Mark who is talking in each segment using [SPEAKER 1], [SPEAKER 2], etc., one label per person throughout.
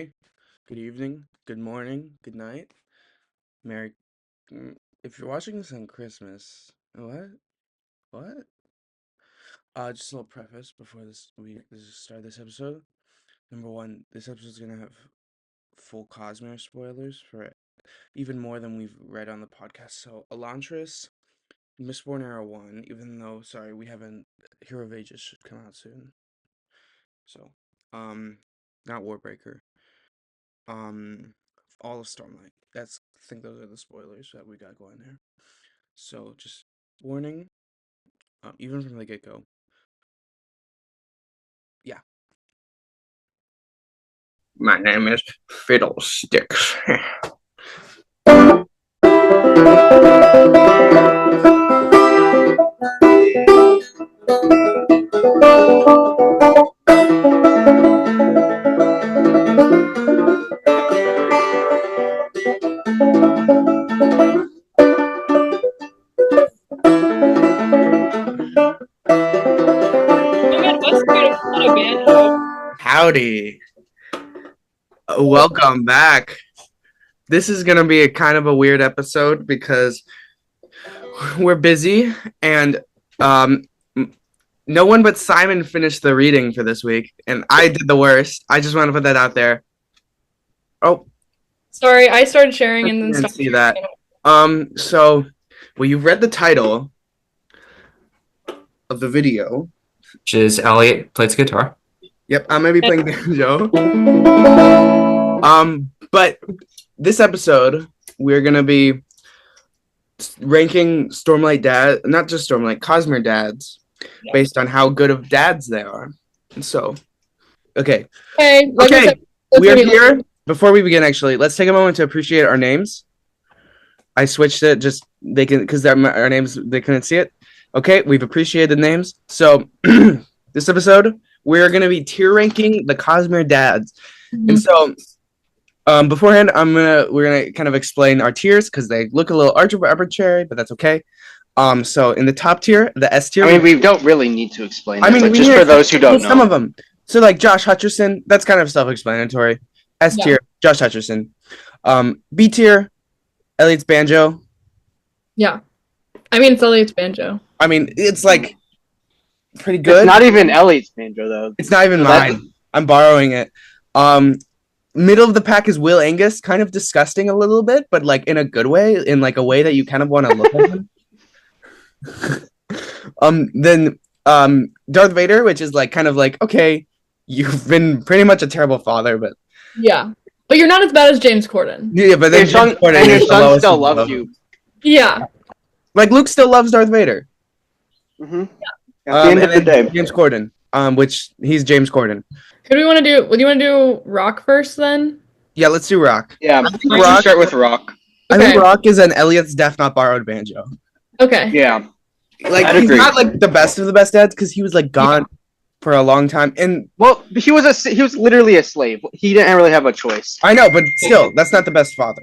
[SPEAKER 1] Good evening, good morning, good night. Merry. If you're watching this on Christmas, what? What? Just a little preface before we start this episode. Number one, this episode's gonna have full Cosmere spoilers for even more than we've read on the podcast. So, Elantris, Mistborn Era 1, even though, sorry, we haven't. Hero of Ages should come out soon. So, not Warbreaker. All of Stormlight. I think those are the spoilers that we got going there. So just warning, even from the get-go. Yeah. My name is Fiddlesticks. Howdy. Welcome back. This is going to be a kind of a weird episode because we're busy and no one but Simon finished the reading for this week and I did the worst. I just want to put that out there. Oh.
[SPEAKER 2] Sorry, I started sharing and then
[SPEAKER 1] stopped. See that. Well, you've read the title of the video.
[SPEAKER 3] Which is Elliot plays guitar.
[SPEAKER 1] Yep, I'm gonna be playing banjo. But this episode, we're gonna be ranking Stormlight dad, not just Stormlight, Cosmere dads, based on how good of dads they are. So, okay. We are here. Before we begin, actually, let's take a moment to appreciate our names. I switched it just they can because our names they couldn't see it. Okay, we've appreciated the names. So this episode, we're gonna be tier ranking the Cosmere dads, and so beforehand, we're gonna kind of explain our tiers because they look a little arbitrary, but that's okay. So in the top tier, the S tier.
[SPEAKER 4] I mean, we don't really need to explain. But just for those who don't know,
[SPEAKER 1] some of them. So like Josh Hutcherson, that's kind of self-explanatory. S tier, Josh Hutcherson. B tier, Elliot's banjo.
[SPEAKER 2] Yeah, I mean it's Elliot's banjo.
[SPEAKER 1] I mean it's like pretty good.
[SPEAKER 4] It's not even Elliot's banjo though.
[SPEAKER 1] It's not even mine. I'm borrowing it. Middle of the pack is Will Angus, kind of disgusting a little bit, but like in a good way, in like a way that you kind of want to look at him. Then Darth Vader, which is like kind of like, okay, you've been pretty much a terrible father, but
[SPEAKER 2] yeah, but you're not as bad as James Corden.
[SPEAKER 1] Yeah, but then
[SPEAKER 4] your son still loves you.
[SPEAKER 2] Yeah,
[SPEAKER 1] like Luke still loves Darth Vader.
[SPEAKER 4] Mm-hmm. Yeah. At the end of the day,
[SPEAKER 1] James Corden, which he's James Corden.
[SPEAKER 2] Who do we want to do? Do you want to do Rock first then?
[SPEAKER 1] Yeah, let's do Rock.
[SPEAKER 4] Yeah, let's start with Rock.
[SPEAKER 1] I think Rock is an Elliot's Death Not Borrowed banjo.
[SPEAKER 2] Okay.
[SPEAKER 4] Yeah.
[SPEAKER 1] Like he's not like the best of the best dads because he was like gone for a long time, and
[SPEAKER 4] well, he was literally a slave. He didn't really have a choice.
[SPEAKER 1] I know, but still, that's not the best father.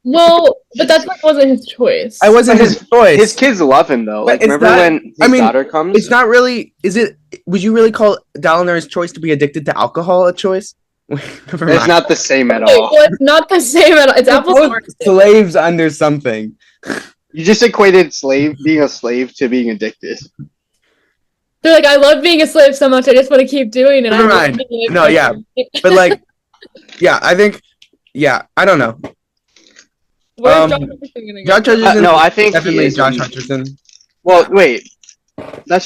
[SPEAKER 2] Well, but that's what wasn't his choice.
[SPEAKER 1] I wasn't his choice.
[SPEAKER 4] His kids love him though. Like, remember when his daughter comes?
[SPEAKER 1] It's not really. Is it? Would you really call Dalinar's choice to be addicted to alcohol a choice?
[SPEAKER 4] It's not the same at all.
[SPEAKER 2] Well, it's not the same at all. It's apples and oranges.
[SPEAKER 1] Slaves under something.
[SPEAKER 4] You just equated being a slave to being addicted.
[SPEAKER 2] They're like, I love being a slave so much, I just want to keep doing it.
[SPEAKER 1] Never mind. No, yeah. But like, yeah, I think, yeah, I don't know.
[SPEAKER 2] Where's Josh Hutcherson
[SPEAKER 1] Josh Hutcherson?
[SPEAKER 4] No, I think
[SPEAKER 1] definitely Josh Hutcherson.
[SPEAKER 4] Well, wait. We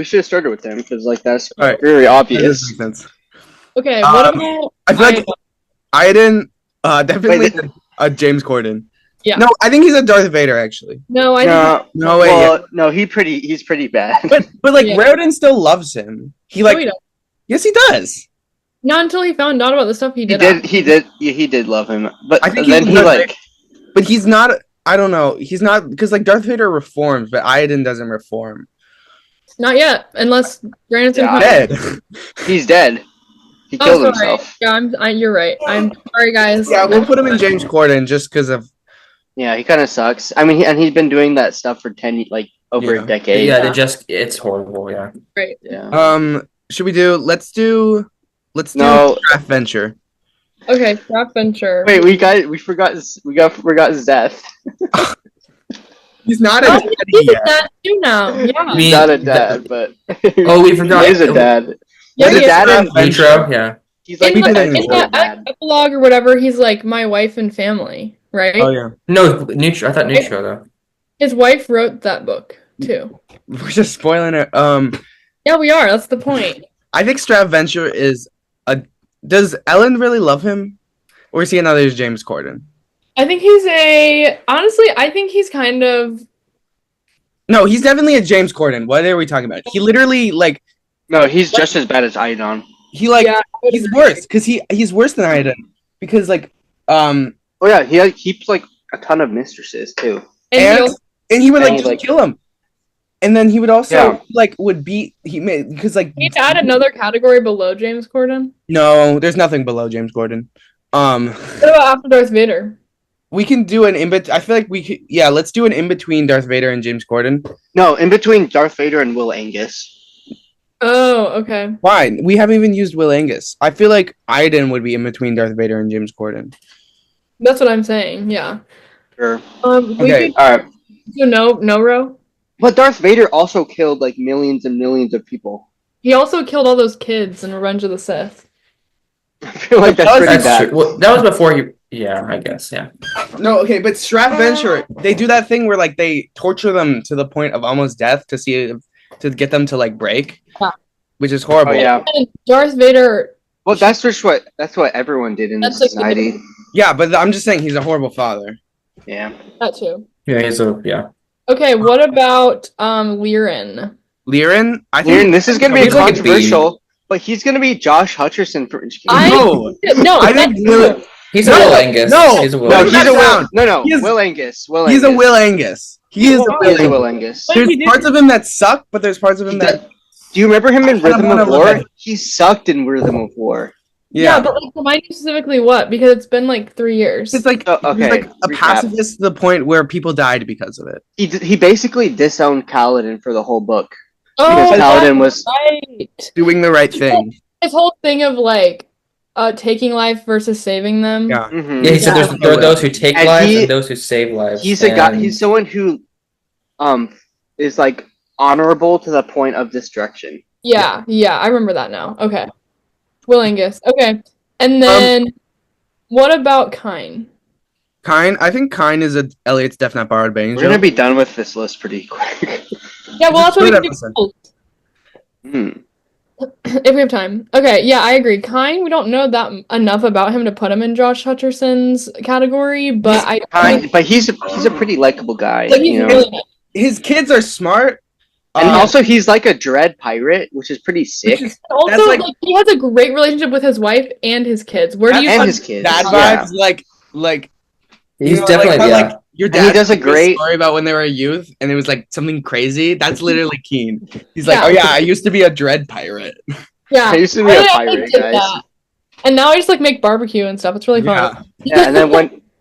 [SPEAKER 4] should have started with him because like that's very obvious.
[SPEAKER 1] That makes sense.
[SPEAKER 2] Okay, what about?
[SPEAKER 1] I feel like Aiden definitely James Corden.
[SPEAKER 2] Yeah.
[SPEAKER 1] No, I think he's a Darth Vader actually.
[SPEAKER 2] No,
[SPEAKER 1] no way.
[SPEAKER 4] Well, no, he's pretty bad.
[SPEAKER 1] But like Raridan still loves him. He like yes, he does.
[SPEAKER 2] Not until he found out about the stuff he did.
[SPEAKER 4] He did love him, but
[SPEAKER 1] I think
[SPEAKER 4] then he like.
[SPEAKER 1] But he's not. I don't know. He's not because like Darth Vader reforms, but Aiden doesn't reform.
[SPEAKER 2] Not yet, unless Brandon's
[SPEAKER 1] dead.
[SPEAKER 4] He's dead. He killed himself.
[SPEAKER 2] Yeah, you're right. I'm sorry, guys.
[SPEAKER 1] Yeah, we'll put him in James Corden just because of.
[SPEAKER 4] Yeah, he kind of sucks. I mean, he's been doing that stuff for over a decade.
[SPEAKER 3] Yeah, it's horrible. Yeah.
[SPEAKER 2] Right.
[SPEAKER 4] Yeah.
[SPEAKER 1] Should we do? Let's do. Draft Venture.
[SPEAKER 2] Okay, Craft Venture.
[SPEAKER 4] Wait, we forgot Zeth.
[SPEAKER 1] He's not a
[SPEAKER 2] Oh,
[SPEAKER 1] daddy
[SPEAKER 2] he's a
[SPEAKER 1] yet.
[SPEAKER 2] dad too now. Yeah.
[SPEAKER 3] Me-
[SPEAKER 4] He's not a dad, but
[SPEAKER 3] Oh, we
[SPEAKER 4] he
[SPEAKER 3] forgot.
[SPEAKER 4] is a dad.
[SPEAKER 2] Yeah,
[SPEAKER 4] He's
[SPEAKER 2] he
[SPEAKER 4] a
[SPEAKER 2] is.
[SPEAKER 4] dad in
[SPEAKER 3] Nitro, yeah.
[SPEAKER 4] He's like
[SPEAKER 1] We
[SPEAKER 2] In
[SPEAKER 1] did
[SPEAKER 2] the,
[SPEAKER 1] that
[SPEAKER 2] in
[SPEAKER 1] before.
[SPEAKER 2] the epilogue or whatever, he's like my wife and family, right?
[SPEAKER 1] Oh yeah.
[SPEAKER 3] No, Nitro. I thought Nitro though.
[SPEAKER 2] His wife wrote that book too.
[SPEAKER 1] We're just spoiling it.
[SPEAKER 2] Yeah, we are. That's the point.
[SPEAKER 1] I think Straventure is a. Does Ellen really love him, or is he another James Corden?
[SPEAKER 2] I think honestly, I think he's kind of.
[SPEAKER 1] No, he's definitely a James Corden. What are we talking about? He literally
[SPEAKER 4] No, he's just as bad as Idon.
[SPEAKER 1] he's
[SPEAKER 2] I would
[SPEAKER 1] he's
[SPEAKER 2] agree.
[SPEAKER 1] worse because he's worse than Aiden because
[SPEAKER 4] Oh yeah, he keeps like a ton of mistresses too.
[SPEAKER 1] and he would
[SPEAKER 4] And
[SPEAKER 1] just kill him, and then he would also
[SPEAKER 4] Yeah.
[SPEAKER 1] would beat because
[SPEAKER 2] we need to add another category below James Corden.
[SPEAKER 1] no, there's nothing below James Corden.
[SPEAKER 2] What about after Darth Vader?
[SPEAKER 1] We can do an I feel like we could. Yeah, let's do an in between Darth Vader and James Corden.
[SPEAKER 4] No, in between Darth Vader and Will Angus.
[SPEAKER 2] Oh, okay.
[SPEAKER 1] Why? We haven't even used Will Angus. I feel like Aiden would be in between Darth Vader and James Corden.
[SPEAKER 2] That's what I'm saying. Yeah.
[SPEAKER 4] Sure.
[SPEAKER 2] We
[SPEAKER 1] Okay.
[SPEAKER 2] could
[SPEAKER 4] All right.
[SPEAKER 2] do no row.
[SPEAKER 4] But Darth Vader also killed like millions and millions of people.
[SPEAKER 2] He also killed all those kids in Revenge of the Sith.
[SPEAKER 4] I feel like that's pretty
[SPEAKER 3] That's
[SPEAKER 4] bad.
[SPEAKER 3] true. Well, that was before he. Yeah, I guess. Yeah.
[SPEAKER 1] No, okay, but Straventure, they do that thing where like they torture them to the point of almost death to to get them to like break,
[SPEAKER 2] Yeah.
[SPEAKER 1] which is horrible.
[SPEAKER 4] Oh yeah.
[SPEAKER 2] And Darth Vader.
[SPEAKER 4] Well, that's what everyone did in
[SPEAKER 2] That's
[SPEAKER 4] this society.
[SPEAKER 1] Yeah, but I'm just saying he's a horrible father.
[SPEAKER 4] Yeah.
[SPEAKER 2] That too.
[SPEAKER 3] Yeah, he's a yeah.
[SPEAKER 2] Okay, what about Liren?
[SPEAKER 1] Liren, I
[SPEAKER 4] Aaron,
[SPEAKER 1] think
[SPEAKER 4] this is gonna be
[SPEAKER 3] He's like a
[SPEAKER 4] controversial, but he's gonna be Josh Hutcherson for
[SPEAKER 1] no,
[SPEAKER 2] No,
[SPEAKER 1] I think
[SPEAKER 2] that's-
[SPEAKER 3] He's
[SPEAKER 1] No,
[SPEAKER 3] a Will Angus.
[SPEAKER 1] no,
[SPEAKER 3] He's a Will
[SPEAKER 4] No,
[SPEAKER 3] Angus.
[SPEAKER 4] he's a
[SPEAKER 1] down.
[SPEAKER 4] Will.
[SPEAKER 1] He is-
[SPEAKER 4] Will Angus.
[SPEAKER 1] he's a Will Angus. He is a
[SPEAKER 4] He is a
[SPEAKER 1] Will.
[SPEAKER 4] Will Angus.
[SPEAKER 2] But
[SPEAKER 1] There's
[SPEAKER 2] he did-
[SPEAKER 1] parts of him that suck, but there's parts of him that
[SPEAKER 4] Do you remember him in
[SPEAKER 1] I don't
[SPEAKER 4] Rhythm
[SPEAKER 1] wanna
[SPEAKER 4] of
[SPEAKER 1] look at
[SPEAKER 4] War?
[SPEAKER 1] it.
[SPEAKER 4] He sucked in Rhythm of War.
[SPEAKER 2] Yeah, but like remind me specifically what? Because it's been like 3 years.
[SPEAKER 1] It's like
[SPEAKER 4] Oh,
[SPEAKER 1] he's
[SPEAKER 4] okay,
[SPEAKER 1] like a
[SPEAKER 4] recap.
[SPEAKER 1] pacifist to the point where people died because of it.
[SPEAKER 4] He basically disowned Kaladin for the whole book
[SPEAKER 2] Oh,
[SPEAKER 4] because Kaladin
[SPEAKER 2] that's
[SPEAKER 4] was
[SPEAKER 2] right.
[SPEAKER 1] Doing the right thing.
[SPEAKER 2] This whole thing of like taking life versus saving them.
[SPEAKER 1] Yeah.
[SPEAKER 4] Mhm.
[SPEAKER 3] Yeah, he said
[SPEAKER 2] Yeah.
[SPEAKER 3] there are those who take
[SPEAKER 4] And
[SPEAKER 3] lives
[SPEAKER 4] he-
[SPEAKER 3] and those who save lives.
[SPEAKER 4] He's a guy.
[SPEAKER 3] and-
[SPEAKER 4] He's someone who is like honorable to the point of destruction.
[SPEAKER 2] Yeah, I remember that now. Okay. Will Angus. Okay. And then what about Kine?
[SPEAKER 1] Kine, I think Kine is a Elliot's Death Not Borrowed by
[SPEAKER 4] We're
[SPEAKER 1] Angel.
[SPEAKER 4] gonna be done with this list pretty quick.
[SPEAKER 2] Yeah, well that's what we
[SPEAKER 1] Good
[SPEAKER 2] can do
[SPEAKER 1] episode.
[SPEAKER 2] first,
[SPEAKER 4] Hmm.
[SPEAKER 2] if we have time. Okay, yeah, I agree. Kine, we don't know that enough about him to put him in Josh Hutcherson's category, but
[SPEAKER 4] But he's a pretty likable guy.
[SPEAKER 2] like, he's
[SPEAKER 4] You know?
[SPEAKER 2] really nice.
[SPEAKER 1] His kids are smart.
[SPEAKER 4] And also, he's like a dread pirate, which is pretty sick.
[SPEAKER 1] Which is
[SPEAKER 2] Also,
[SPEAKER 1] That's like-
[SPEAKER 2] like, he has a great relationship with his wife and his kids. Where do you
[SPEAKER 4] And
[SPEAKER 2] find
[SPEAKER 4] his kids.
[SPEAKER 1] dad
[SPEAKER 4] Yeah.
[SPEAKER 1] vibes, like
[SPEAKER 3] He's
[SPEAKER 1] you know,
[SPEAKER 3] definitely
[SPEAKER 1] how,
[SPEAKER 3] yeah.
[SPEAKER 1] like your
[SPEAKER 4] And he
[SPEAKER 1] dad
[SPEAKER 4] does a
[SPEAKER 1] told me
[SPEAKER 4] great-
[SPEAKER 1] story about when they were a youth and it was like something crazy. That's literally Keen. He's like,
[SPEAKER 2] Yeah.
[SPEAKER 1] oh yeah, I used to be a dread pirate.
[SPEAKER 2] Yeah.
[SPEAKER 4] I used to be
[SPEAKER 2] I
[SPEAKER 4] a
[SPEAKER 2] did
[SPEAKER 4] pirate,
[SPEAKER 2] that.
[SPEAKER 4] guys.
[SPEAKER 2] And now I just like make barbecue and stuff. It's really fun.
[SPEAKER 1] Yeah.
[SPEAKER 4] Yeah,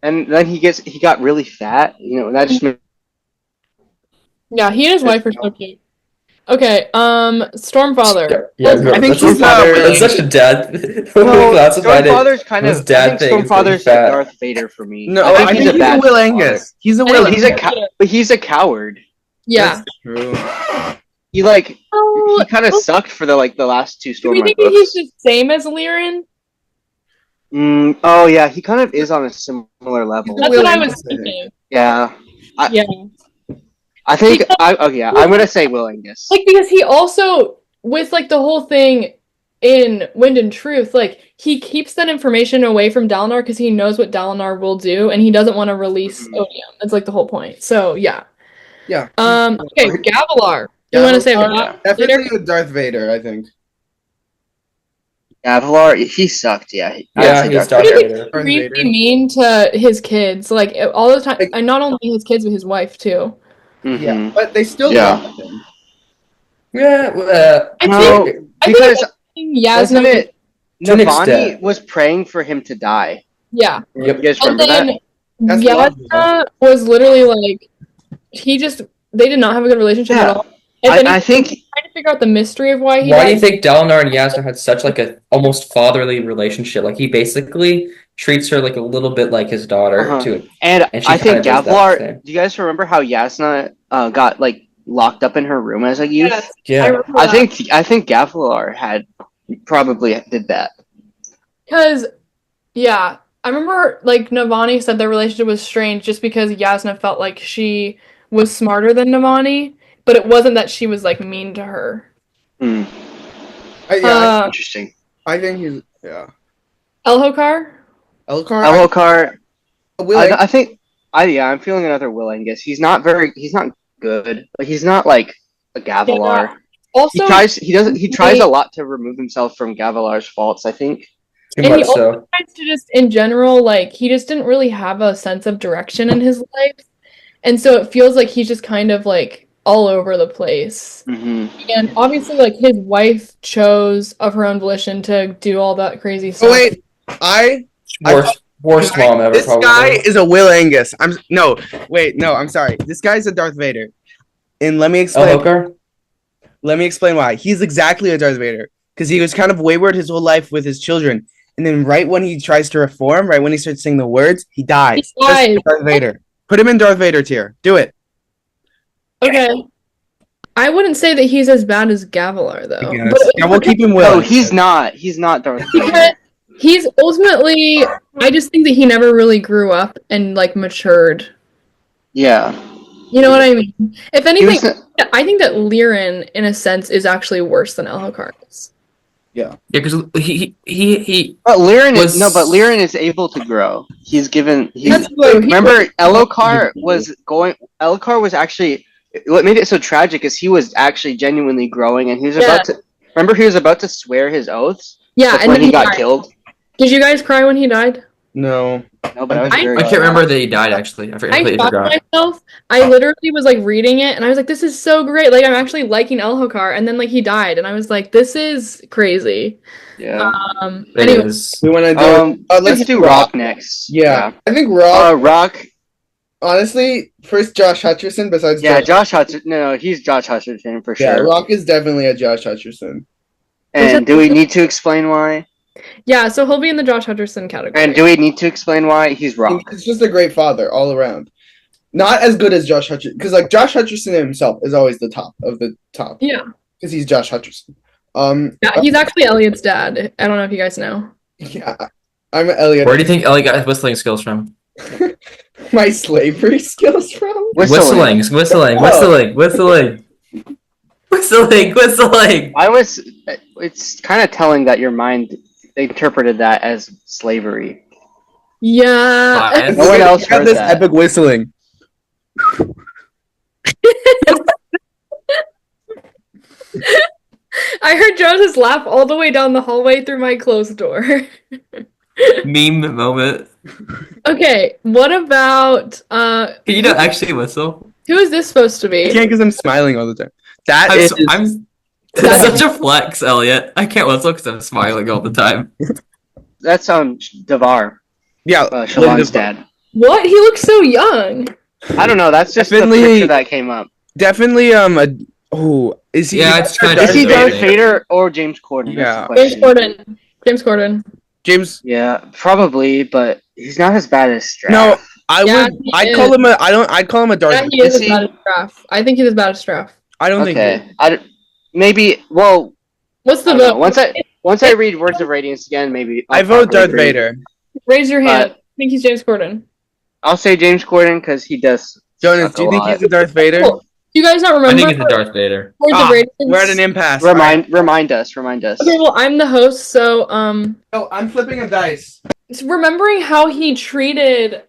[SPEAKER 4] and then he got really fat. You know, and that just made
[SPEAKER 2] Yeah, he and his wife are so cute. Okay, Stormfather.
[SPEAKER 3] Yeah,
[SPEAKER 2] Let's-
[SPEAKER 3] no,
[SPEAKER 1] I think
[SPEAKER 3] that's,
[SPEAKER 1] he's
[SPEAKER 3] that's such a dad.
[SPEAKER 4] No,
[SPEAKER 3] classified it.
[SPEAKER 4] Stormfather's kind
[SPEAKER 3] His
[SPEAKER 4] of.
[SPEAKER 3] dad
[SPEAKER 4] I think
[SPEAKER 3] thing is really
[SPEAKER 4] Stormfather's
[SPEAKER 3] fat.
[SPEAKER 4] like Darth Vader for me.
[SPEAKER 1] No,
[SPEAKER 4] I think
[SPEAKER 1] I
[SPEAKER 4] he's
[SPEAKER 1] think
[SPEAKER 4] a bad
[SPEAKER 1] Will
[SPEAKER 4] father.
[SPEAKER 1] Angus. He's a
[SPEAKER 2] I
[SPEAKER 1] Will
[SPEAKER 2] think
[SPEAKER 1] Angus.
[SPEAKER 4] But he's a coward.
[SPEAKER 2] Yeah.
[SPEAKER 1] That's true.
[SPEAKER 4] He like
[SPEAKER 2] Oh,
[SPEAKER 4] he kind of sucked for the last two
[SPEAKER 2] do we
[SPEAKER 4] Stormlight
[SPEAKER 2] think
[SPEAKER 4] books.
[SPEAKER 2] he's the same as Liren?
[SPEAKER 4] Oh yeah, he kind of is on a similar level.
[SPEAKER 2] That's
[SPEAKER 1] Will
[SPEAKER 2] what I was
[SPEAKER 1] Angus, I think.
[SPEAKER 2] thinking.
[SPEAKER 4] Yeah,
[SPEAKER 2] Yeah.
[SPEAKER 4] I think.
[SPEAKER 2] Because-
[SPEAKER 4] I'm gonna say Will Angus.
[SPEAKER 2] Like, because he also, with like the whole thing in Wind and Truth, like he keeps that information away from Dalinar because he knows what Dalinar will do, and he doesn't want to release
[SPEAKER 4] Mhm.
[SPEAKER 2] Odium. That's like the whole point. So yeah.
[SPEAKER 1] Yeah.
[SPEAKER 2] Okay, Gavilar. You want to say that later?
[SPEAKER 1] Definitely a Darth Vader, I think.
[SPEAKER 4] Avalar, he sucked. Yeah,
[SPEAKER 3] Yeah, he's Darth
[SPEAKER 2] Vader.
[SPEAKER 3] Vader.
[SPEAKER 1] Darth
[SPEAKER 2] Really
[SPEAKER 1] Vader.
[SPEAKER 2] mean to his kids, like all the time,
[SPEAKER 1] Like-
[SPEAKER 2] and not only his kids but his wife too.
[SPEAKER 1] Yeah, but they still
[SPEAKER 4] Yeah.
[SPEAKER 1] love him.
[SPEAKER 3] Yeah,
[SPEAKER 2] I
[SPEAKER 4] No,
[SPEAKER 2] think
[SPEAKER 4] because
[SPEAKER 2] Yasna.
[SPEAKER 4] wasn't it
[SPEAKER 3] To an
[SPEAKER 4] Navani
[SPEAKER 3] extent.
[SPEAKER 4] was praying for him to die.
[SPEAKER 2] Yeah,
[SPEAKER 3] Yep.
[SPEAKER 4] You guys
[SPEAKER 2] and
[SPEAKER 4] remember
[SPEAKER 2] then
[SPEAKER 4] that?
[SPEAKER 1] That's lovely.
[SPEAKER 2] Yasna was literally like, they did not have a good relationship
[SPEAKER 4] Yeah.
[SPEAKER 2] at all. And then
[SPEAKER 4] I
[SPEAKER 2] he's
[SPEAKER 4] think
[SPEAKER 2] trying to figure out the mystery of why he
[SPEAKER 3] Why do
[SPEAKER 2] died.
[SPEAKER 3] you think Dalinar and Yasna had such like a almost fatherly relationship? Like he basically treats her like a little bit like his daughter
[SPEAKER 4] Uh-huh.
[SPEAKER 3] too.
[SPEAKER 4] And
[SPEAKER 3] And she
[SPEAKER 4] I think
[SPEAKER 3] kinda does that
[SPEAKER 4] Gavilar.
[SPEAKER 3] same.
[SPEAKER 4] Do you guys remember how Yasna got like locked up in her room as a youth?
[SPEAKER 2] Yes, I
[SPEAKER 3] Yeah.
[SPEAKER 2] remember
[SPEAKER 4] I
[SPEAKER 2] that.
[SPEAKER 4] think Gavilar had probably did that.
[SPEAKER 2] Because, yeah, I remember like Navani said their relationship was strange just because Yasna felt like she was smarter than Navani, but it wasn't that she was like mean to her.
[SPEAKER 4] Hmm.
[SPEAKER 1] Yeah,
[SPEAKER 4] Interesting.
[SPEAKER 1] I think he's
[SPEAKER 2] Elhokar?
[SPEAKER 1] Elcar.
[SPEAKER 4] Elhokar.
[SPEAKER 1] Will
[SPEAKER 4] I think. I'm feeling another Will Angus. He's not good. Like he's not like a Gavilar.
[SPEAKER 2] Yeah. Also,
[SPEAKER 4] He tries a lot to remove himself from Gavilar's faults, I think.
[SPEAKER 3] Too
[SPEAKER 2] and he
[SPEAKER 3] much
[SPEAKER 2] also
[SPEAKER 3] so.
[SPEAKER 2] tries to just, in general, like, he just didn't really have a sense of direction in his life. And so it feels like he's just kind of, like, all over the place.
[SPEAKER 4] Mm-hmm.
[SPEAKER 2] And obviously, like, his wife chose of her own volition to do all that crazy stuff.
[SPEAKER 1] Oh wait,
[SPEAKER 3] Worst mom ever.
[SPEAKER 1] This
[SPEAKER 3] probably.
[SPEAKER 1] guy is a Will Angus. I'm sorry. This guy's a Darth Vader, and let me explain.
[SPEAKER 3] Elhokar?
[SPEAKER 1] Let me explain why. He's exactly a Darth Vader because he was kind of wayward his whole life with his children, and then right when he tries to reform, right when he starts saying the words, he dies.
[SPEAKER 2] He dies.
[SPEAKER 1] Just like Darth Vader. Put him in Darth Vader tier. Do it.
[SPEAKER 2] Okay. I wouldn't say that he's as bad as Gavilar, though.
[SPEAKER 1] Yes.
[SPEAKER 2] But
[SPEAKER 1] Yeah, we'll keep him
[SPEAKER 4] No,
[SPEAKER 1] Will.
[SPEAKER 4] he's not. He's not Darth
[SPEAKER 2] because
[SPEAKER 4] Vader.
[SPEAKER 2] he's ultimately, I just think that he never really grew up and, like, matured.
[SPEAKER 4] Yeah.
[SPEAKER 2] You know what I mean? If
[SPEAKER 4] He
[SPEAKER 2] anything,
[SPEAKER 4] was,
[SPEAKER 2] I think that Lirin, in a sense, is actually worse than Elhokar is.
[SPEAKER 3] Yeah, because he
[SPEAKER 4] but Lirin
[SPEAKER 3] was-
[SPEAKER 4] Lirin is able to grow. He's given.
[SPEAKER 2] That's true.
[SPEAKER 4] Remember, Elhokar was actually. What made it so tragic is he was actually genuinely growing, and he was about to. Remember, he was about to swear his oaths.
[SPEAKER 2] Yeah,
[SPEAKER 4] That's
[SPEAKER 2] and
[SPEAKER 4] when
[SPEAKER 2] then
[SPEAKER 4] he got
[SPEAKER 2] died.
[SPEAKER 4] killed.
[SPEAKER 2] Did you guys cry when he died?
[SPEAKER 1] No.
[SPEAKER 4] No, but I was
[SPEAKER 2] I
[SPEAKER 4] very.
[SPEAKER 3] I can't remember that he died actually. I
[SPEAKER 2] I
[SPEAKER 3] completely
[SPEAKER 2] shocked
[SPEAKER 3] forgot.
[SPEAKER 2] myself. I literally was like reading it, and I was like, "This is so great!" Like I'm actually liking Elhokar, and then like he died, and I was like, "This is crazy."
[SPEAKER 4] Yeah.
[SPEAKER 3] It
[SPEAKER 2] Anyway,
[SPEAKER 3] is.
[SPEAKER 1] We want to do.
[SPEAKER 4] Let's do Rock next.
[SPEAKER 1] Yeah. I think Rock.
[SPEAKER 4] Rock.
[SPEAKER 1] Honestly, first Josh Hutcherson besides.
[SPEAKER 4] Yeah, Josh Hutcherson. No, he's Josh Hutcherson for
[SPEAKER 1] Yeah,
[SPEAKER 4] sure.
[SPEAKER 1] Rock is definitely a Josh Hutcherson.
[SPEAKER 4] And do we need to explain why?
[SPEAKER 2] yeah, so he'll be in the Josh Hutcherson category.
[SPEAKER 4] And do we need to explain why? He's Rock.
[SPEAKER 1] He's just a great father all around. Not as good as Josh Hutcherson, because like Josh Hutcherson himself is always the top of the top.
[SPEAKER 2] Yeah,
[SPEAKER 1] because he's Josh Hutcherson.
[SPEAKER 2] yeah, he's actually Elliot's dad. I don't know if you guys know.
[SPEAKER 1] Yeah, I'm Elliot.
[SPEAKER 3] Where do you think Ellie got his whistling skills from?
[SPEAKER 1] My slavery skills from?
[SPEAKER 3] Whistling.
[SPEAKER 4] It's kind of telling that your mind interpreted that as slavery.
[SPEAKER 2] Yeah.
[SPEAKER 4] No one else
[SPEAKER 1] Got
[SPEAKER 4] heard
[SPEAKER 1] this
[SPEAKER 4] that.
[SPEAKER 1] epic whistling.
[SPEAKER 2] I heard Jonas laugh all the way down the hallway through my closed door.
[SPEAKER 3] Meme moment.
[SPEAKER 2] Okay, what about
[SPEAKER 3] Can you not actually whistle?
[SPEAKER 2] who is this supposed to
[SPEAKER 1] I
[SPEAKER 2] be?
[SPEAKER 1] can't because I'm smiling all the time.
[SPEAKER 3] That's such a flex, Elliot. I can't whistle because I'm smiling all the time.
[SPEAKER 4] That's Devar,
[SPEAKER 1] Yeah,
[SPEAKER 4] Shalon's dad.
[SPEAKER 2] What? He looks so young.
[SPEAKER 4] I don't know. That's just
[SPEAKER 1] Definitely-
[SPEAKER 4] the picture that came up.
[SPEAKER 1] definitely. Is he?
[SPEAKER 3] Yeah, it's kinda
[SPEAKER 4] Is he
[SPEAKER 3] Darth
[SPEAKER 4] Darth
[SPEAKER 3] Vader.
[SPEAKER 4] Vader or James Corden?
[SPEAKER 1] Yeah.
[SPEAKER 4] That's the question.
[SPEAKER 2] James Corden.
[SPEAKER 1] James?
[SPEAKER 4] Yeah, probably, but he's not as bad as Straff.
[SPEAKER 1] No, I
[SPEAKER 2] Yeah,
[SPEAKER 1] would.
[SPEAKER 2] he
[SPEAKER 1] I'd
[SPEAKER 2] is.
[SPEAKER 1] call him a. I'd call him a Darth.
[SPEAKER 2] Yeah, he is
[SPEAKER 4] Is
[SPEAKER 2] as
[SPEAKER 4] he?
[SPEAKER 2] bad as Straff. I think he's as bad as Straff.
[SPEAKER 1] I don't think.
[SPEAKER 4] Okay. Maybe. Well,
[SPEAKER 2] What's the
[SPEAKER 4] I don't know.
[SPEAKER 2] vote?
[SPEAKER 4] Once I read Words of Radiance again, maybe
[SPEAKER 1] I
[SPEAKER 4] I'll
[SPEAKER 1] vote
[SPEAKER 4] probably
[SPEAKER 1] Darth
[SPEAKER 4] agree.
[SPEAKER 1] Vader.
[SPEAKER 2] Raise your hand. I think he's James Corden.
[SPEAKER 4] I'll say James Corden because he does.
[SPEAKER 1] Jonas,
[SPEAKER 4] suck
[SPEAKER 1] do you
[SPEAKER 4] a
[SPEAKER 1] think
[SPEAKER 4] lot.
[SPEAKER 1] he's a Darth Vader?
[SPEAKER 2] Cool. Do you guys not remember?
[SPEAKER 3] I think it's a Darth Vader.
[SPEAKER 2] Words of Radiance?
[SPEAKER 1] We're at an impasse.
[SPEAKER 4] Remind us.
[SPEAKER 2] Okay, well, I'm the host, so
[SPEAKER 1] Oh, I'm flipping a dice.
[SPEAKER 2] remembering how he treated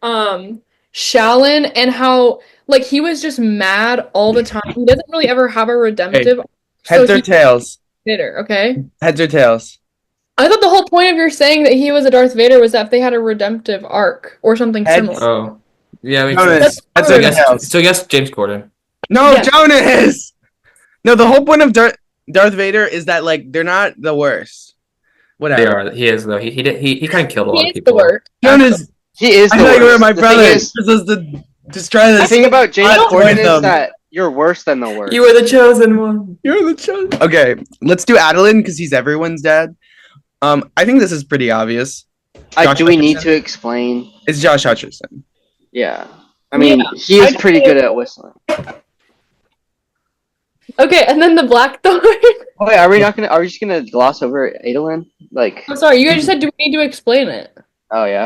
[SPEAKER 2] Shalyn and how like he was just mad all the time. He doesn't really ever have a redemptive.
[SPEAKER 1] Heads
[SPEAKER 2] so
[SPEAKER 1] or
[SPEAKER 2] he's
[SPEAKER 1] tails?
[SPEAKER 2] bitter, okay?
[SPEAKER 1] Heads or tails?
[SPEAKER 2] I thought the whole point of your saying that he was a Darth Vader was that if they had a redemptive arc or something
[SPEAKER 1] Heads.
[SPEAKER 2] similar.
[SPEAKER 3] Oh. Yeah, makes
[SPEAKER 1] Jonas.
[SPEAKER 3] sense.
[SPEAKER 1] Heads
[SPEAKER 3] So
[SPEAKER 1] or
[SPEAKER 3] I guess,
[SPEAKER 1] tails?
[SPEAKER 3] so I guess James Corden.
[SPEAKER 1] No,
[SPEAKER 2] Yeah.
[SPEAKER 1] Jonas. No, the whole point of Darth Vader is that like they're not the worst. Whatever.
[SPEAKER 3] They are. He is though. He kind of killed a lot
[SPEAKER 2] He
[SPEAKER 3] of
[SPEAKER 2] is the
[SPEAKER 3] people.
[SPEAKER 2] worst.
[SPEAKER 1] Jonas,
[SPEAKER 4] He is.
[SPEAKER 1] I
[SPEAKER 4] the
[SPEAKER 1] thought you were
[SPEAKER 4] worst.
[SPEAKER 1] my
[SPEAKER 4] The
[SPEAKER 1] brother.
[SPEAKER 4] thing is-
[SPEAKER 1] Just try
[SPEAKER 4] The
[SPEAKER 1] this.
[SPEAKER 4] thing about James
[SPEAKER 1] I
[SPEAKER 4] Corden
[SPEAKER 1] joined them.
[SPEAKER 4] is that you're worse than the worst.
[SPEAKER 3] You were the chosen one.
[SPEAKER 1] You're the chosen. Okay, let's do Adeline because he's everyone's dad. I think this is pretty obvious.
[SPEAKER 4] Do we need to explain?
[SPEAKER 1] It's Josh Hutcherson.
[SPEAKER 4] Yeah. I mean, he is pretty good at whistling.
[SPEAKER 2] Okay, and then the Blackthorn.
[SPEAKER 4] Wait, are we just gonna gloss over Adolin? Like,
[SPEAKER 2] I'm sorry, you guys just said, do we need to explain it?
[SPEAKER 4] oh yeah.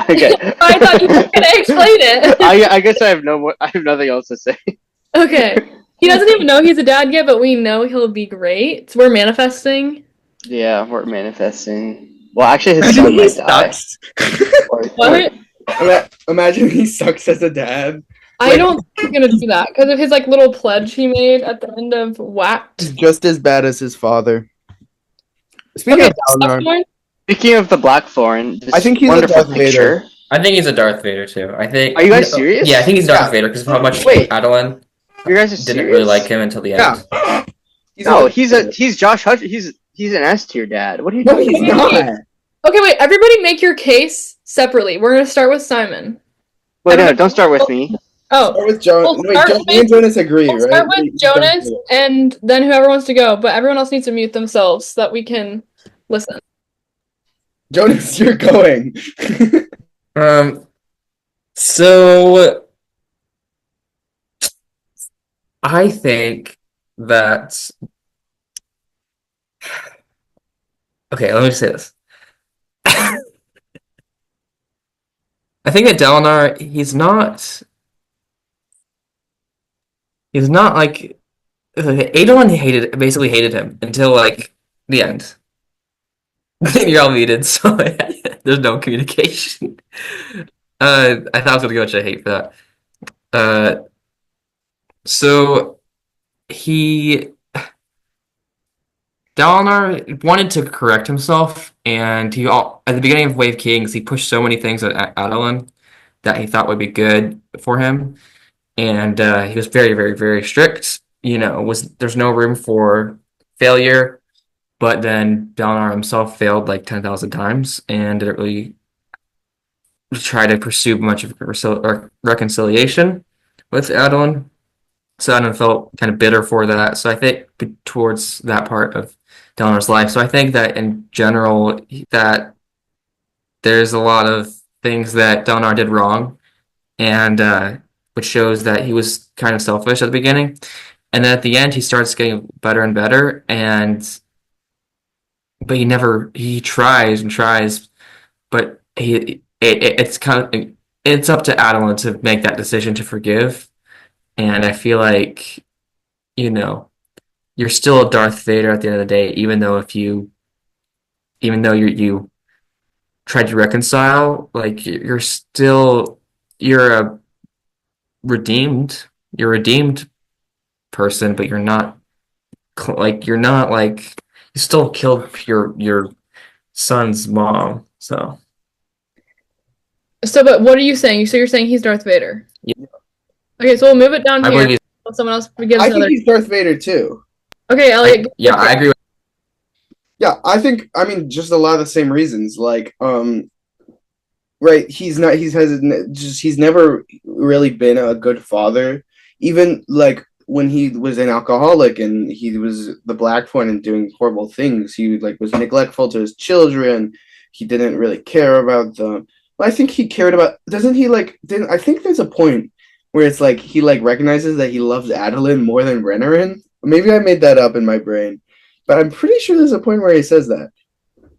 [SPEAKER 4] Okay.
[SPEAKER 2] I thought you were gonna explain it.
[SPEAKER 4] I guess I have nothing else to say.
[SPEAKER 2] Okay. He doesn't even know he's a dad yet, but we know he'll be great. So we're manifesting.
[SPEAKER 4] Yeah, we're manifesting. Well, actually, his son might die.
[SPEAKER 2] What?
[SPEAKER 1] Imagine he sucks as a dad.
[SPEAKER 2] I don't think he's gonna do that because of his like little pledge he made at the end of Whacked.
[SPEAKER 1] Just as bad as his father. Speaking of Dalinar,
[SPEAKER 4] Speaking of the Blackthorn,
[SPEAKER 1] I think he's a Darth Vader.
[SPEAKER 3] I think he's a Darth Vader too. I think.
[SPEAKER 4] Are you guys serious?
[SPEAKER 3] Yeah, I think he's Darth Vader because of how much Adolin
[SPEAKER 4] you guys are
[SPEAKER 3] didn't really like him until the end.
[SPEAKER 4] Yeah. He's Josh Hutch. He's an S tier dad. What are you doing?
[SPEAKER 1] He's not.
[SPEAKER 2] Okay, wait. Everybody, make your case separately. We're gonna start with Simon.
[SPEAKER 4] Wait, no, don't start with me.
[SPEAKER 2] Oh,
[SPEAKER 1] start with Jonas. Me and Jonas agree, right?
[SPEAKER 2] Start with Jonas, and then whoever wants to go. But everyone else needs to mute themselves so that we can listen.
[SPEAKER 1] Jonas, you're going.
[SPEAKER 3] So I think that. Okay, let me say this. I think that Dalinar, he's not like Adolin basically hated him until like the end. You're all muted, so there's no communication. I thought I was gonna go into hate for that. So Dalinar wanted to correct himself, and at the beginning of Wave Kings, he pushed so many things at Adolin that he thought would be good for him, and he was very, very, very strict. There's no room for failure, but then Dalinar himself failed like 10,000 times, and didn't really try to pursue much of reconciliation with Adolin. So Adolin felt kind of bitter for that. So I think towards that part of Dalinar's life. So I think that in general that there's a lot of things that Dalinar did wrong, and which shows that he was kind of selfish at the beginning. And then at the end, he starts getting better and better, but he tries and tries, but it's up to Adolin to make that decision to forgive. And I feel like, you're still a Darth Vader at the end of the day, even though you tried to reconcile, like you're a redeemed person, but you're not like you still killed your son's mom. So,
[SPEAKER 2] but what are you saying? So you're saying he's Darth Vader?
[SPEAKER 3] Yeah.
[SPEAKER 2] Okay, so we'll move it down
[SPEAKER 3] I
[SPEAKER 2] here.
[SPEAKER 3] believe
[SPEAKER 2] Someone else gives
[SPEAKER 1] I think he's Darth Vader too.
[SPEAKER 2] Okay, Elliot.
[SPEAKER 3] I agree with.
[SPEAKER 1] Yeah, I mean, just a lot of the same reasons. Like, right, he's never really been a good father. Even like when he was an alcoholic and he was the Blackthorn and doing horrible things, he like was neglectful to his children. He didn't really care about them. I think he cared about. Doesn't he like? I think there's a point where it's like he like recognizes that he loves Adolin more than Renarin. Maybe I made that up in my brain, but I'm pretty sure there's a point where he says that.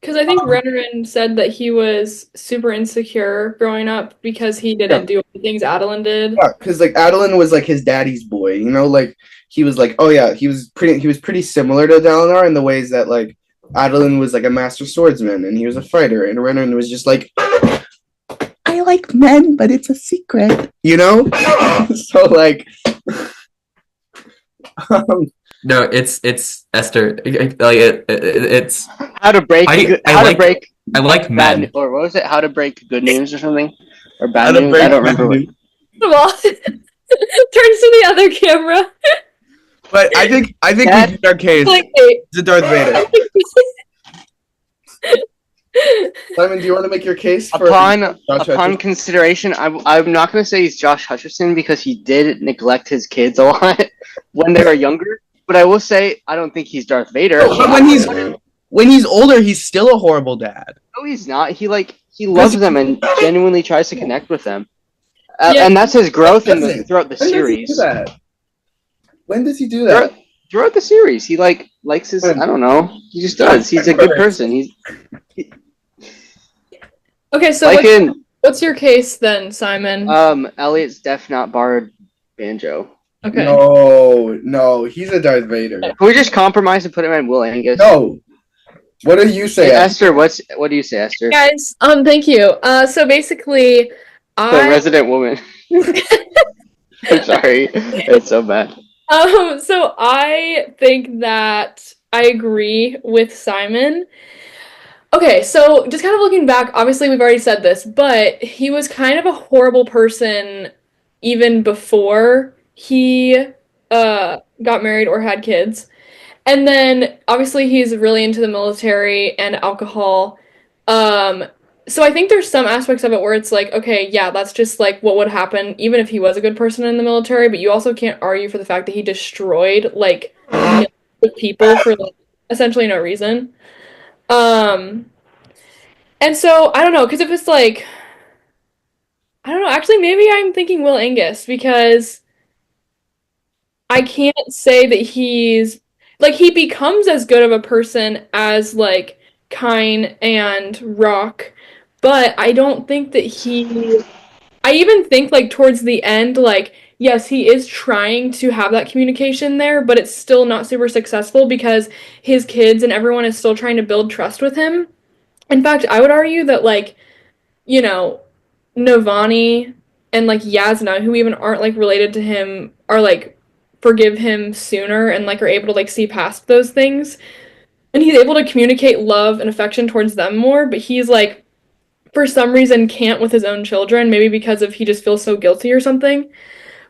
[SPEAKER 2] Because I think Renarin said that he was super insecure growing up because he didn't do the things Adolin did.
[SPEAKER 1] Yeah, because like Adolin was like his daddy's boy, like he was like, oh yeah, he was pretty similar to Dalinar in the ways that like Adolin was like a master swordsman and he was a fighter, and Renarin was just like, I like men, but it's a secret, So like,
[SPEAKER 3] no, it's Esther. It's
[SPEAKER 4] how to break.
[SPEAKER 3] I like men.
[SPEAKER 4] Or what was it? How to break good news or something, or bad news? I don't remember.
[SPEAKER 2] First of all, turns to the other camera.
[SPEAKER 1] But I think we beat our case. It's a Darth Vader. Simon, do you want to make your case for
[SPEAKER 4] upon consideration? I'm not going to say he's Josh Hutcherson because he did neglect his kids a lot when they were younger. But I will say I don't think he's Darth Vader.
[SPEAKER 1] But when he's older, he's still a horrible dad.
[SPEAKER 4] No, he's not. He he loves them and genuinely tries to connect with them.
[SPEAKER 2] Yeah.
[SPEAKER 4] And that's his growth throughout the
[SPEAKER 1] When
[SPEAKER 4] series.
[SPEAKER 1] does he do that? When does he do that?
[SPEAKER 4] Throughout the series, he likes his. I don't know. He just does. He's a good person.
[SPEAKER 2] Okay, so what's your case then, Simon?
[SPEAKER 4] Elliot's deaf, not borrowed banjo.
[SPEAKER 2] Okay.
[SPEAKER 1] No, he's a Darth Vader.
[SPEAKER 4] Can we just compromise and put him in Will Angus?
[SPEAKER 1] No. What do you say,
[SPEAKER 4] Hey, Esther? What do you say, Esther?
[SPEAKER 2] Guys, thank you. So basically,
[SPEAKER 4] The resident woman. I'm sorry, it's so bad.
[SPEAKER 2] So I think that I agree with Simon. Okay, so just kind of looking back, obviously we've already said this, but he was kind of a horrible person even before he got married or had kids. And then obviously he's really into the military and alcohol. So I think there's some aspects of it where it's like, okay, yeah, that's just like what would happen even if he was a good person in the military, but you also can't argue for the fact that he destroyed like millions of people for like essentially no reason. And so I don't know, because if it's like I don't know, actually maybe I'm thinking Will Angus because I can't say that he's like he becomes as good of a person as like Kine and Rock, but I don't think that I even think like towards the end, like yes, he is trying to have that communication there, but it's still not super successful because his kids and everyone is still trying to build trust with him. In fact, I would argue that like, you know, Navani and like Yasna, who even aren't like related to him, are like forgive him sooner and like are able to like see past those things. And he's able to communicate love and affection towards them more, but he's like for some reason can't with his own children, maybe because of he just feels so guilty or something.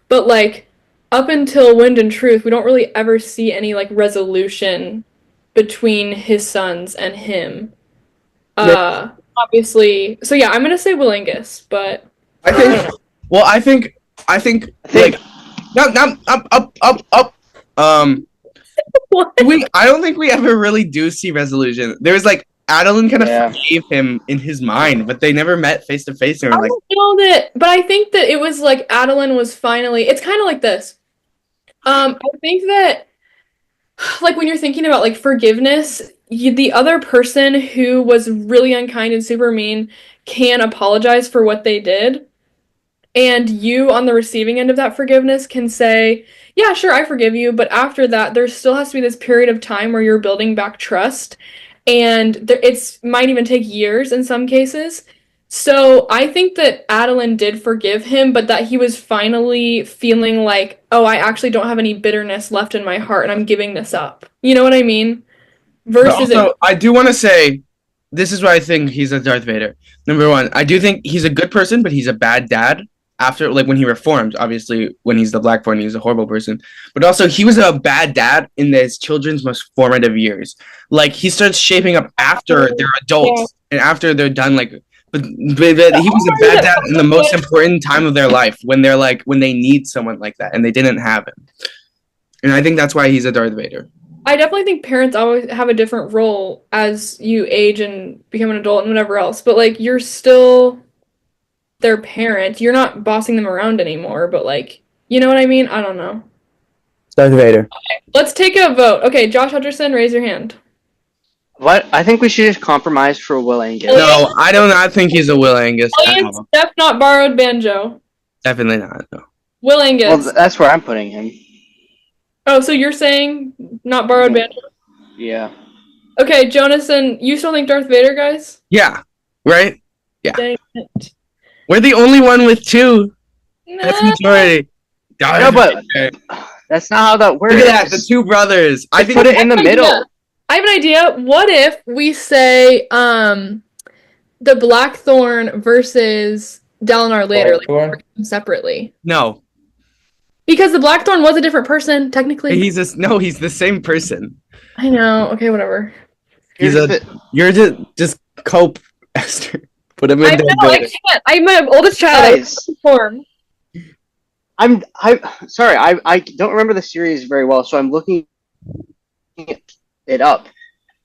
[SPEAKER 2] But like up until Wind and Truth, we don't really ever see any like resolution between his sons and him. Obviously. So yeah, I'm gonna say Will Angus, but
[SPEAKER 1] I think like not up.
[SPEAKER 2] what?
[SPEAKER 1] I don't think we ever really do see resolution. There's like Adeline kind of forgave him in his mind, but they never met face to face and were like.
[SPEAKER 2] I don't know that, but I think that it was like Adeline was finally. It's kind of like this. I think that like when you're thinking about like forgiveness, the other person who was really unkind and super mean can apologize for what they did. And you on the receiving end of that forgiveness can say, yeah, sure, I forgive you. But after that, there still has to be this period of time where you're building back trust. And it's might even take years in some cases. So I think that Adeline did forgive him, but that he was finally feeling like, oh, I actually don't have any bitterness left in my heart and I'm giving this up. You know what I mean? Versus
[SPEAKER 1] also, I do want to say, this is why I think he's a Darth Vader. Number one, I do think he's a good person, but he's a bad dad. After, like, when he reformed, obviously, when he's the Blackborn, he's a horrible person. But also, he was a bad dad in his children's most formative years. Like, he starts shaping up after they're adults and after they're done, like, but he was a bad dad in the most important time of their life when they're like, when they need someone like that and they didn't have him. And I think that's why he's a Darth Vader.
[SPEAKER 2] I definitely think parents always have a different role as you age and become an adult and whatever else. But, like, you're still their parent. You're not bossing them around anymore, but like, you know what I mean? I don't know.
[SPEAKER 1] Darth Vader.
[SPEAKER 2] Okay, let's take a vote. Okay, Josh Hutcherson, raise your hand.
[SPEAKER 4] What? I think we should just compromise for Will Angus.
[SPEAKER 1] No, I do not think he's a Will Angus.
[SPEAKER 2] Steph not borrowed banjo.
[SPEAKER 1] Definitely not. No.
[SPEAKER 2] Will Angus.
[SPEAKER 4] Well, that's where I'm putting him.
[SPEAKER 2] Oh, so you're saying not borrowed banjo?
[SPEAKER 4] Yeah.
[SPEAKER 2] Okay, Jonathan, you still think Darth Vader, guys?
[SPEAKER 1] Yeah. Right? Yeah.
[SPEAKER 2] Dang it.
[SPEAKER 1] We're the only one with two.
[SPEAKER 2] No.
[SPEAKER 1] That's majority.
[SPEAKER 4] No, but that's not how that works.
[SPEAKER 1] Look at that, the two brothers. I think
[SPEAKER 4] put it in the middle.
[SPEAKER 2] I have an idea. What if we say the Blackthorn versus Dalinar later, like separately?
[SPEAKER 1] No.
[SPEAKER 2] Because the Blackthorn was a different person, technically.
[SPEAKER 1] He's the same person.
[SPEAKER 2] I know. Okay, whatever.
[SPEAKER 1] You're just cope, Esther. Put him in there.
[SPEAKER 2] I can't. I'm my oldest child.
[SPEAKER 4] I'm sorry. I don't remember the series very well, so I'm looking it up.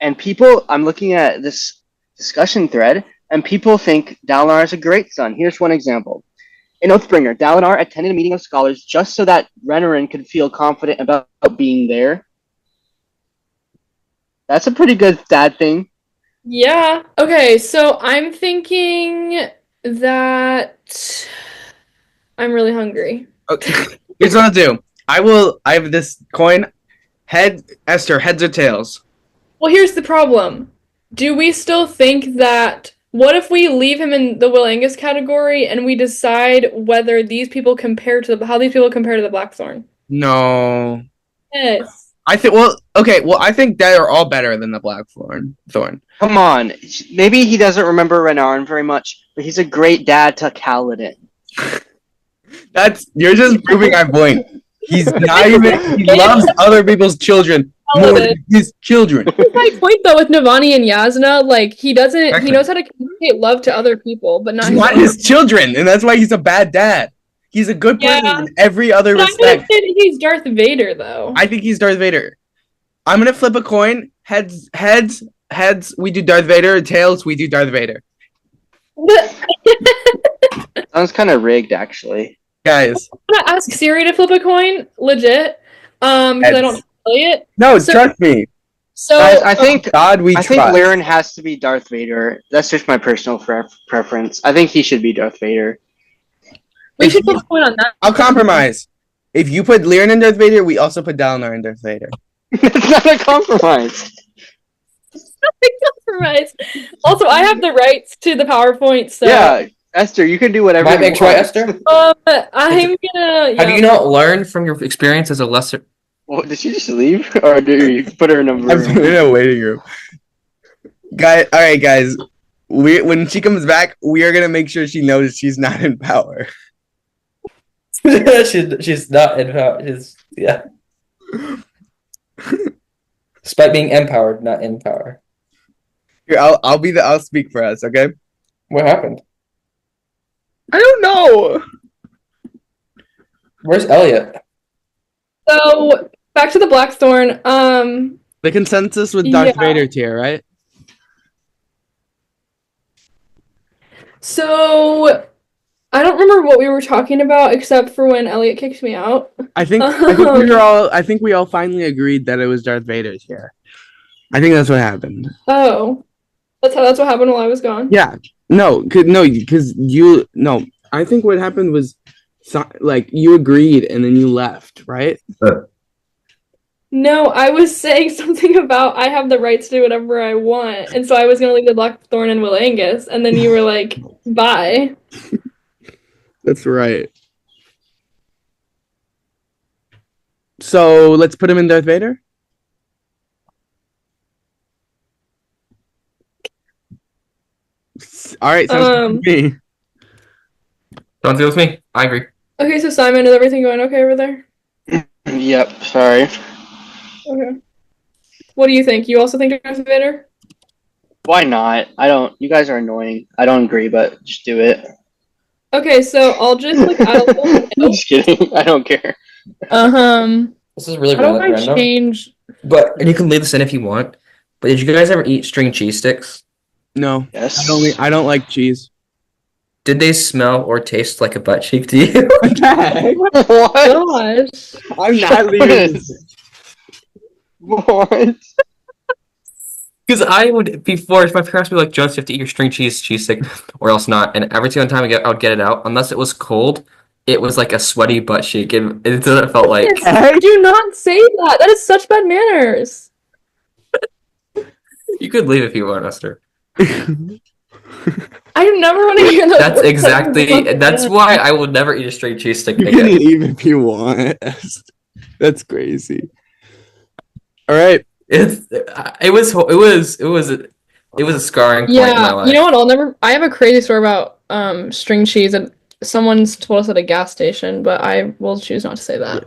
[SPEAKER 4] And I'm looking at this discussion thread, and people think Dalinar is a great son. Here's one example. In Oathbringer, Dalinar attended a meeting of scholars just so that Renarin could feel confident about being there. That's a pretty good dad thing.
[SPEAKER 2] Yeah. Okay, so I'm thinking that I'm really hungry.
[SPEAKER 1] Okay. Here's what I'll do. I have this coin. Esther, heads or tails?
[SPEAKER 2] Well, here's the problem. Do we still think that what if we leave him in the Will Angus category and we decide whether these people compare to how these people compare to the Blackthorn?
[SPEAKER 1] No.
[SPEAKER 2] Yes.
[SPEAKER 1] I think they are all better than the Blackthorn.
[SPEAKER 4] Come on. Maybe he doesn't remember Renarin very much, but he's a great dad to Kaladin.
[SPEAKER 1] You're just proving my point. He's not even. He loves other people's children more than his children.
[SPEAKER 2] That's my point though with Navani and Yasna. Like he knows how to communicate love to other people, but not
[SPEAKER 1] his children, and that's why he's a bad dad. He's a good person in every other respect.
[SPEAKER 2] I think he's Darth Vader though.
[SPEAKER 1] I think he's Darth Vader. I'm gonna flip a coin. Heads. We do Darth Vader. Tails. We do Darth Vader.
[SPEAKER 4] Sounds kind of rigged, actually.
[SPEAKER 1] Guys,
[SPEAKER 2] I'm gonna ask Siri to flip a coin, legit. Because I don't play it.
[SPEAKER 1] No, trust me.
[SPEAKER 2] So
[SPEAKER 4] I think
[SPEAKER 1] trust.
[SPEAKER 4] Lirin has to be Darth Vader. That's just my personal preference. I think he should be Darth Vader.
[SPEAKER 2] We should flip a coin on that.
[SPEAKER 1] I'll compromise. If you put Lirin in Darth Vader, we also put Dalinar in Darth Vader.
[SPEAKER 4] It's not a compromise.
[SPEAKER 2] It's not a compromise. Also, I have the rights to the PowerPoint, so
[SPEAKER 4] yeah. Esther, you can do whatever
[SPEAKER 3] Might make
[SPEAKER 4] you want.
[SPEAKER 3] Esther?
[SPEAKER 2] I'm gonna...
[SPEAKER 3] Have you not learned from your experience as a lesser...
[SPEAKER 4] Well, did she just leave? Or did you put her in a room?
[SPEAKER 1] I'm in a waiting room. Alright, guys. When she comes back, we are going to make sure she knows she's not in power.
[SPEAKER 3] she's not in power. Yeah. Despite being empowered, not in power.
[SPEAKER 1] Here, I'll speak for us, okay?
[SPEAKER 3] What happened?
[SPEAKER 1] I don't know.
[SPEAKER 3] Where's Elliot?
[SPEAKER 2] So, back to the Blackthorn.
[SPEAKER 1] The consensus with Darth Vader tier, right?
[SPEAKER 2] So, I don't remember what we were talking about except for when Elliot kicked me out.
[SPEAKER 1] I think we all finally agreed that it was Darth Vader tier. I think that's what happened.
[SPEAKER 2] Oh. That's what happened while I was gone?
[SPEAKER 1] Yeah. I think what happened was like you agreed and then you left, right?
[SPEAKER 2] No, I was saying something about I have the rights to do whatever I want, and so I was gonna leave the Blackthorn and Will Angus, and then you were like, bye.
[SPEAKER 1] That's right. So let's put him in Darth Vader? Alright, sounds good to me.
[SPEAKER 3] Sounds good with me. I agree.
[SPEAKER 2] Okay, so Simon, is everything going okay over there?
[SPEAKER 4] Yep, sorry.
[SPEAKER 2] Okay. What do you think? You also think Darth Vader?
[SPEAKER 4] Why not? You guys are annoying. I don't agree, but just do it.
[SPEAKER 2] Okay, so I'll just add a little note.
[SPEAKER 4] Just kidding. I don't care.
[SPEAKER 3] This is really
[SPEAKER 2] How do I
[SPEAKER 3] random.
[SPEAKER 2] change?
[SPEAKER 3] And you can leave this in if you want. But did you guys ever eat string cheese sticks?
[SPEAKER 1] No.
[SPEAKER 4] Yes.
[SPEAKER 1] I don't like cheese.
[SPEAKER 3] Did they smell or taste like a butt cheek to you?
[SPEAKER 4] What?
[SPEAKER 2] Gosh.
[SPEAKER 1] I'm not leaving this.
[SPEAKER 4] What?
[SPEAKER 3] Because I would, before, if my parents would be like, Jones, you have to eat your string cheese stick, or else not. And every single time I would get it out, unless it was cold, it was like a sweaty butt cheek. It felt like...
[SPEAKER 2] Do not say that. That is such bad manners.
[SPEAKER 3] You could leave if you want, Esther.
[SPEAKER 2] I never want to hear that.
[SPEAKER 3] That's why I will never eat a string cheese stick
[SPEAKER 1] You
[SPEAKER 3] again.
[SPEAKER 1] can leave if you want. That's crazy. All right.
[SPEAKER 3] It was a scarring point in my life.
[SPEAKER 2] You know what? I have a crazy story about string cheese, and someone's told us at a gas station, but I will choose not to say that.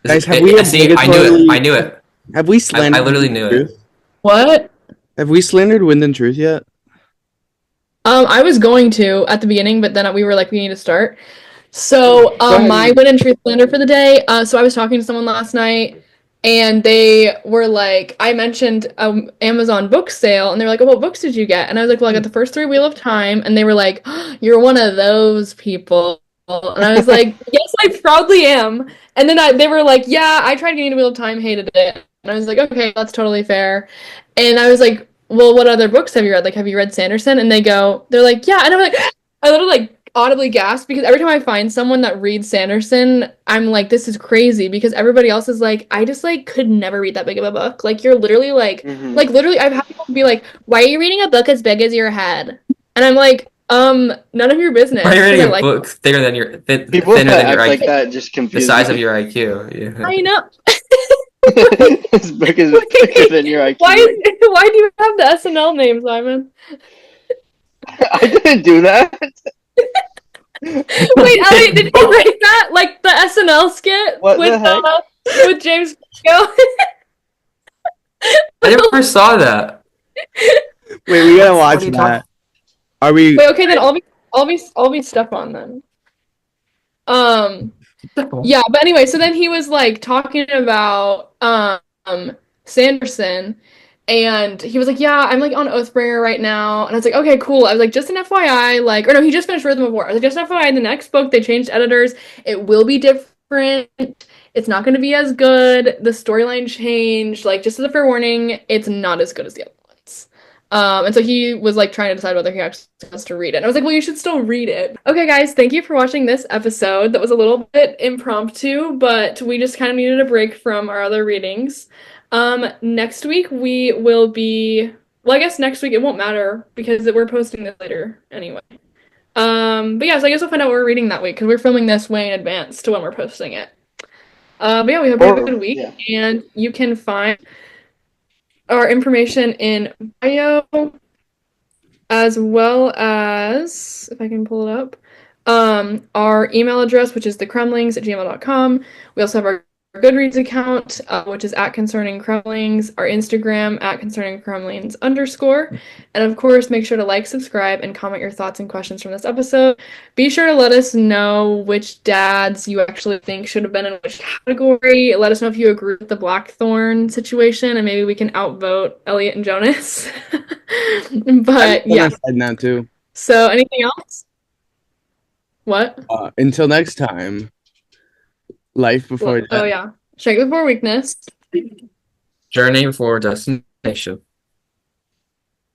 [SPEAKER 1] Guys,
[SPEAKER 3] I knew it.
[SPEAKER 1] Have we slandered?
[SPEAKER 3] I literally knew it.
[SPEAKER 2] What?
[SPEAKER 1] Have we slandered Wind and Truth yet?
[SPEAKER 2] I was going to at the beginning, but then we were like, we need to start. So my Wind and Truth slander for the day. So I was talking to someone last night, And they were like, I mentioned Amazon book sale, and they were like, oh, what books did you get? And I was like, well, I got the first 3 Wheel of Time. And they were like, oh, you're one of those people. And I was like, yes, I proudly am. And then they were like, yeah, I tried getting a Wheel of Time, hated it. And I was like, okay, that's totally fair. And I was like, well, what other books have you read? Like, have you read Sanderson? And they're like, yeah. And I'm like, I literally like audibly gasped because every time I find someone that reads Sanderson, I'm like, this is crazy because everybody else is like, I just like could never read that big of a book. Like you're literally like literally I've had people be like, why are you reading a book as big as your head? And I'm like, none of your business.
[SPEAKER 3] Why are you reading a
[SPEAKER 2] like
[SPEAKER 3] book thinner than your
[SPEAKER 4] People
[SPEAKER 3] thinner
[SPEAKER 4] that
[SPEAKER 3] than your
[SPEAKER 4] act like
[SPEAKER 3] IQ,
[SPEAKER 4] that just
[SPEAKER 3] the
[SPEAKER 4] confuse
[SPEAKER 3] size of
[SPEAKER 4] me.
[SPEAKER 3] your IQ? Yeah.
[SPEAKER 2] I know.
[SPEAKER 4] This book is bigger than your IQ.
[SPEAKER 2] Why do you have the SNL name, Simon?
[SPEAKER 4] I didn't do that.
[SPEAKER 2] Wait, Elliot, did you write that? Like the SNL skit
[SPEAKER 4] What the heck?
[SPEAKER 2] With James Franco?
[SPEAKER 3] I never saw that.
[SPEAKER 1] Wait, we gotta
[SPEAKER 3] What
[SPEAKER 1] watch
[SPEAKER 3] are you
[SPEAKER 1] that. Are we?
[SPEAKER 2] Wait, okay, then I'll be stuck on them. Yeah, but anyway, so then he was like talking about Sanderson, and he was like, yeah, I'm like on Oathbringer right now. And I was like, okay, cool. I was like, just an FYI, like, or no, he just finished Rhythm of War. I was like, just an FYI, the next book, they changed editors. It will be different. It's not going to be as good. The storyline changed. Like, just as a fair warning, it's not as good as the other ones. And so he was like trying to decide whether he actually wants to read it. And I was like, well, you should still read it. Okay, guys, thank you for watching this episode. That was a little bit impromptu, but we just kind of needed a break from our other readings. Next week we will be, well, I guess next week it won't matter because we're posting this later anyway. But yeah, so I guess we'll find out what we're reading that week because we're filming this way in advance to when we're posting it. But yeah, we hope you have a good week, and you can find our information in bio, as well as, if I can pull it up, our email address, which is thecremlings@gmail.com. We also have our Goodreads account, which is @concerningcremlings, our Instagram @concerningcremlings_. And of course, make sure to like, subscribe, and comment your thoughts and questions from this episode. Be sure to let us know which dads you actually think should have been in which category. Let us know if you agree with the Blackthorn situation, and maybe we can outvote Elliot and Jonas. But yeah.
[SPEAKER 1] Now too.
[SPEAKER 2] So anything else? What?
[SPEAKER 1] Until next time. Life before death.
[SPEAKER 2] Oh yeah. Strength before weakness.
[SPEAKER 3] Journey before destination.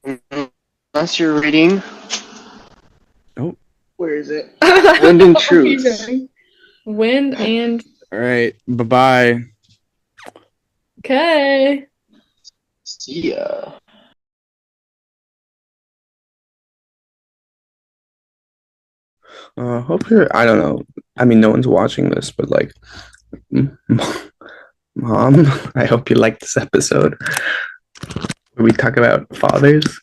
[SPEAKER 4] Unless you're reading.
[SPEAKER 1] Oh.
[SPEAKER 4] Where is it? Wind and Truth.
[SPEAKER 2] Wind and.
[SPEAKER 1] All right. Bye-bye.
[SPEAKER 2] Okay.
[SPEAKER 4] See ya.
[SPEAKER 1] Hope you're, I don't know. I mean, no one's watching this, but like, Mom, I hope you like this episode where we talk about fathers.